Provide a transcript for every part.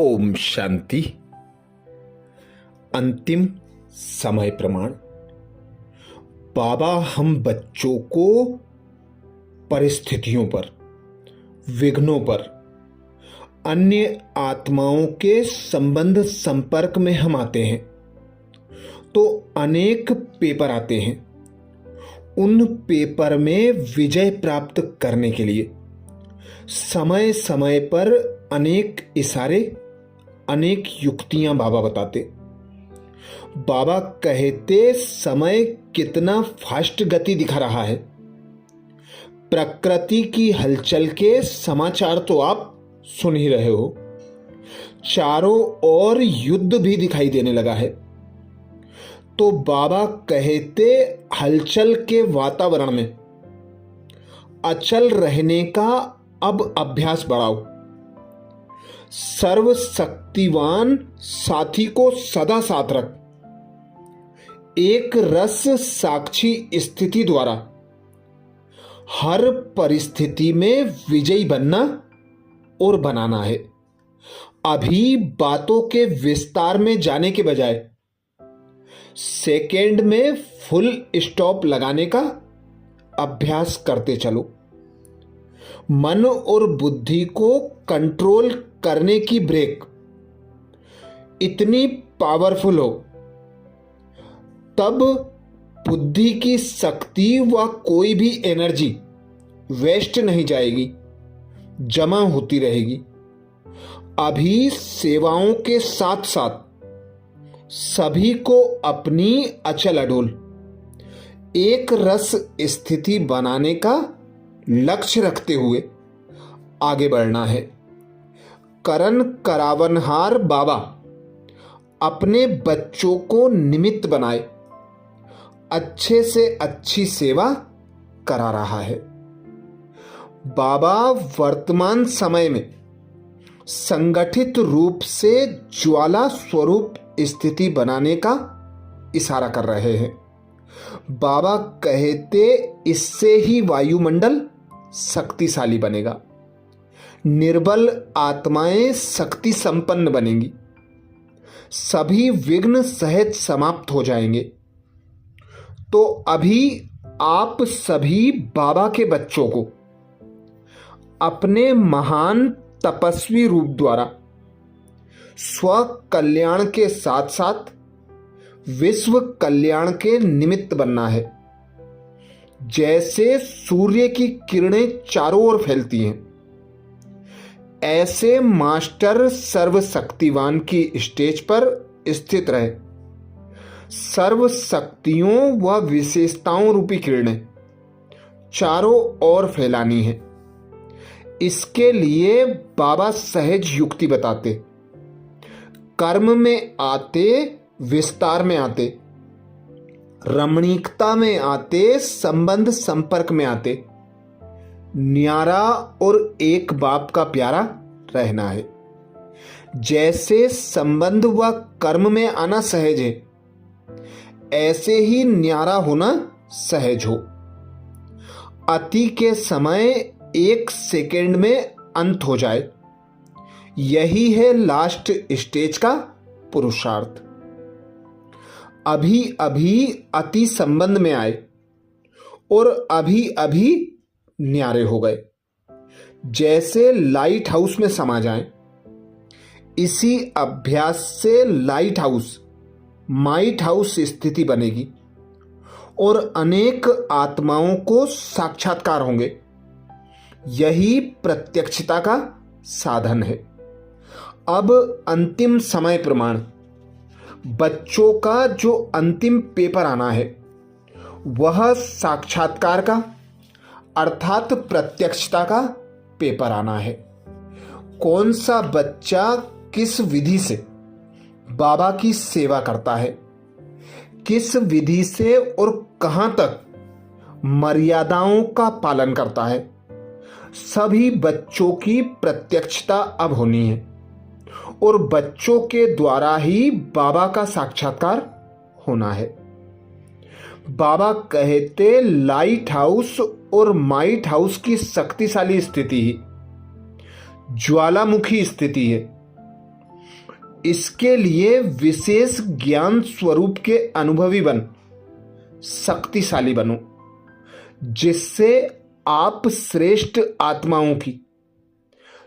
ओम शांति। अंतिम समय प्रमाण। बाबा हम बच्चों को परिस्थितियों पर, विघ्नों पर, अन्य आत्माओं के संबंध संपर्क में हम आते हैं तो अनेक पेपर आते हैं। उन पेपर में विजय प्राप्त करने के लिए समय समय पर अनेक इशारे, अनेक युक्तियां बाबा बताते। बाबा कहते समय कितना फास्ट गति दिखा रहा है। प्रकृति की हलचल के समाचार तो आप सुन ही रहे हो। चारों ओर युद्ध भी दिखाई देने लगा है। तो बाबा कहते हलचल के वातावरण में अचल रहने का अब अभ्यास बढ़ाओ। सर्वशक्तिवान साथी को सदा साथ रख। एक रस साक्षी स्थिति द्वारा हर परिस्थिति में विजयी बनना और बनाना है। अभी बातों के विस्तार में जाने के बजाय सेकेंड में फुल स्टॉप लगाने का अभ्यास करते चलो। मन और बुद्धि को कंट्रोल करने की ब्रेक इतनी पावरफुल हो तब बुद्धि की शक्ति व कोई भी एनर्जी वेस्ट नहीं जाएगी, जमा होती रहेगी। अभी सेवाओं के साथ साथ सभी को अपनी अचल अडोल एक रस स्थिति बनाने का लक्ष्य रखते हुए आगे बढ़ना है। करण करावनहार बाबा अपने बच्चों को निमित्त बनाए अच्छे से अच्छी सेवा करा रहा है। बाबा वर्तमान समय में संगठित रूप से ज्वाला स्वरूप स्थिति बनाने का इशारा कर रहे हैं। बाबा कहते इससे ही वायुमंडल शक्तिशाली बनेगा, निर्बल आत्माएं शक्ति संपन्न बनेंगी, सभी विघ्न सहज समाप्त हो जाएंगे। तो अभी आप सभी बाबा के बच्चों को अपने महान तपस्वी रूप द्वारा स्व कल्याण के साथ साथ विश्व कल्याण के निमित्त बनना है। जैसे सूर्य की किरणें चारों ओर फैलती हैं, ऐसे मास्टर सर्वशक्तिवान की स्टेज पर स्थित रहे। सर्व शक्तियों व विशेषताओं रूपी किरणें चारों ओर फैलानी है। इसके लिए बाबा सहज युक्ति बताते। कर्म में आते, विस्तार में आते, रमणीकता में आते, संबंध संपर्क में आते, न्यारा और एक बाप का प्यारा रहना है। जैसे संबंध व कर्म में आना सहज है, ऐसे ही न्यारा होना सहज हो। अति के समय एक सेकेंड में अंत हो जाए, यही है लास्ट स्टेज का पुरुषार्थ। अभी अभी अति संबंध में आए और अभी अभी न्यारे हो गए। जैसे लाइट हाउस में समा जाएं। इसी अभ्यास से लाइट हाउस माइट हाउस स्थिति बनेगी और अनेक आत्माओं को साक्षात्कार होंगे। यही प्रत्यक्षता का साधन है। अब अंतिम समय प्रमाण। बच्चों का जो अंतिम पेपर आना है वह साक्षात्कार का अर्थात प्रत्यक्षता का पेपर आना है। कौन सा बच्चा किस विधि से बाबा की सेवा करता है, किस विधि से और कहां तक मर्यादाओं का पालन करता है, सभी बच्चों की प्रत्यक्षता अब होनी है और बच्चों के द्वारा ही बाबा का साक्षात्कार होना है। बाबा कहते लाइट हाउस और माइट हाउस की शक्तिशाली स्थिति ही ज्वालामुखी स्थिति है। इसके लिए विशेष ज्ञान स्वरूप के अनुभवी बन शक्तिशाली बनो, जिससे आप श्रेष्ठ आत्माओं की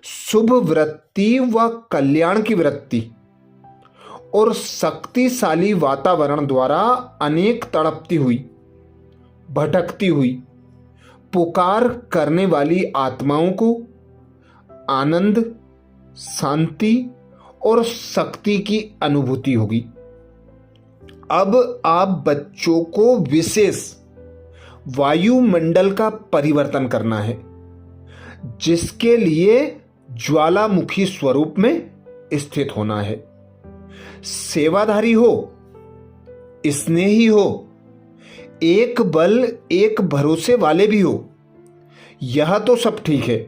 शुभ वृत्ति व कल्याण की वृत्ति और शक्तिशाली वातावरण द्वारा अनेक तड़पती हुई, भटकती हुई, पुकार करने वाली आत्माओं को आनंद, शांति और शक्ति की अनुभूति होगी। अब आप बच्चों को विशेष वायुमंडल का परिवर्तन करना है, जिसके लिए ज्वालामुखी स्वरूप में स्थित होना है। सेवाधारी हो, स्नेही हो, एक बल एक भरोसे वाले भी हो, यह तो सब ठीक है,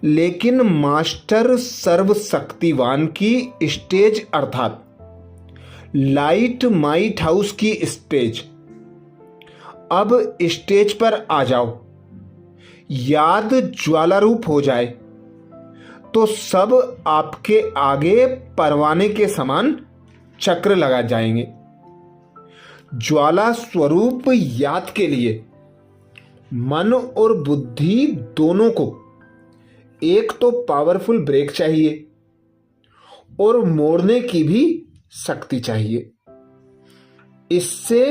लेकिन मास्टर सर्वशक्तिवान की स्टेज अर्थात लाइट माइट हाउस की स्टेज, अब स्टेज पर आ जाओ। याद ज्वालारूप हो जाए तो सब आपके आगे परवाने के समान चक्र लगा जाएंगे। ज्वाला स्वरूप याद के लिए मन और बुद्धि दोनों को एक तो पावरफुल ब्रेक चाहिए और मोड़ने की भी शक्ति चाहिए। इससे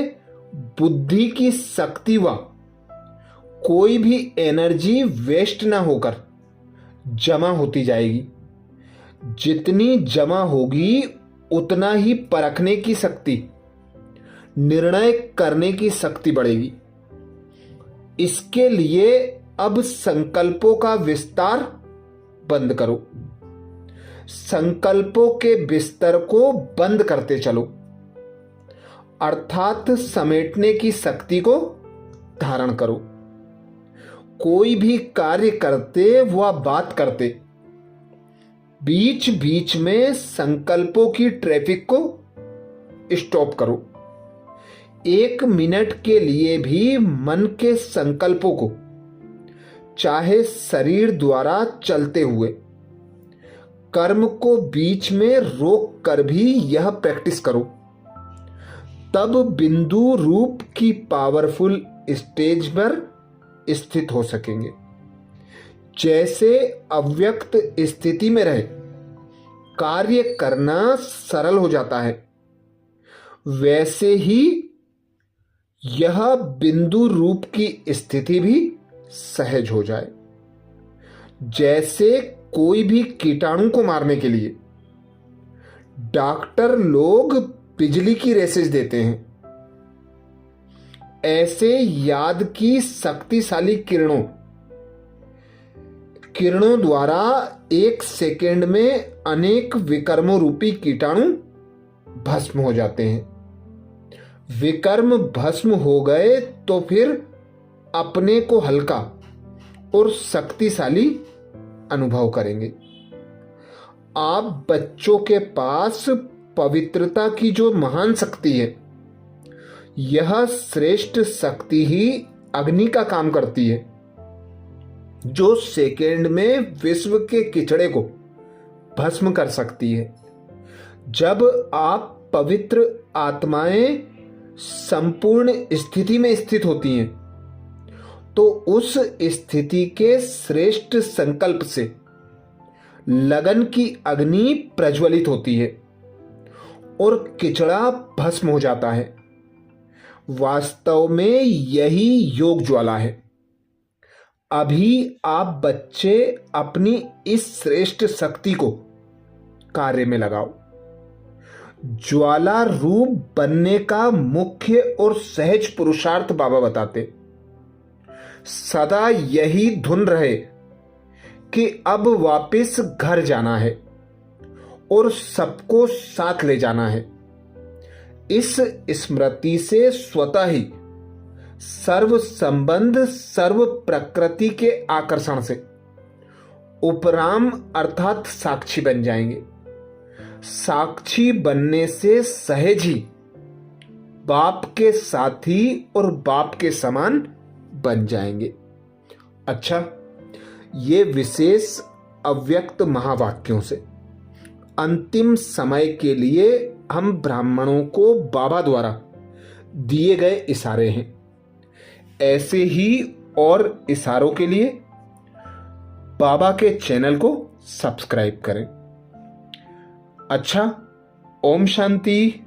बुद्धि की शक्ति व कोई भी एनर्जी वेस्ट ना होकर जमा होती जाएगी। जितनी जमा होगी उतना ही परखने की शक्ति, निर्णय करने की शक्ति बढ़ेगी। इसके लिए अब संकल्पों का विस्तार बंद करो। संकल्पों के बिस्तर को बंद करते चलो, अर्थात समेटने की शक्ति को धारण करो। कोई भी कार्य करते व बात करते बीच बीच में संकल्पों की ट्रैफिक को स्टॉप करो। 1 मिनट के लिए भी मन के संकल्पों को, चाहे शरीर द्वारा चलते हुए, कर्म को बीच में रोक कर भी यह प्रैक्टिस करो। तब बिंदु रूप की पावरफुल स्टेज पर स्थित हो सकेंगे। जैसे अव्यक्त स्थिति में रहे कार्य करना सरल हो जाता है, वैसे ही यह बिंदु रूप की स्थिति भी सहज हो जाए। जैसे कोई भी कीटाणु को मारने के लिए डॉक्टर लोग बिजली की रेसेस देते हैं, ऐसे याद की शक्तिशाली किरणों द्वारा 1 सेकेंड में अनेक विकर्मों रूपी कीटाणु भस्म हो जाते हैं। विकर्म भस्म हो गए तो फिर अपने को हल्का और शक्तिशाली अनुभव करेंगे। आप बच्चों के पास पवित्रता की जो महान शक्ति है, यह श्रेष्ठ शक्ति ही अग्नि का काम करती है, जो सेकेंड में विश्व के किचड़े को भस्म कर सकती है। जब आप पवित्र आत्माएं संपूर्ण स्थिति में स्थित होती हैं, तो उस स्थिति के श्रेष्ठ संकल्प से लगन की अग्नि प्रज्वलित होती है और किचड़ा भस्म हो जाता है। वास्तव में यही योग ज्वाला है। अभी आप बच्चे अपनी इस श्रेष्ठ शक्ति को कार्य में लगाओ। ज्वाला रूप बनने का मुख्य और सहज पुरुषार्थ बाबा बताते, सदा यही धुन रहे कि अब वापस घर जाना है और सबको साथ ले जाना है। इस स्मृति से स्वतः ही सर्व संबंध, सर्व प्रकृति के आकर्षण से उपराम अर्थात साक्षी बन जाएंगे। साक्षी बनने से सहज ही बाप के साथी और बाप के समान बन जाएंगे। अच्छा, ये विशेष अव्यक्त महावाक्यों से अंतिम समय के लिए हम ब्राह्मणों को बाबा द्वारा दिए गए इशारे हैं। ऐसे ही और इशारों के लिए बाबा के चैनल को सब्सक्राइब करें। अच्छा, ओम शांति।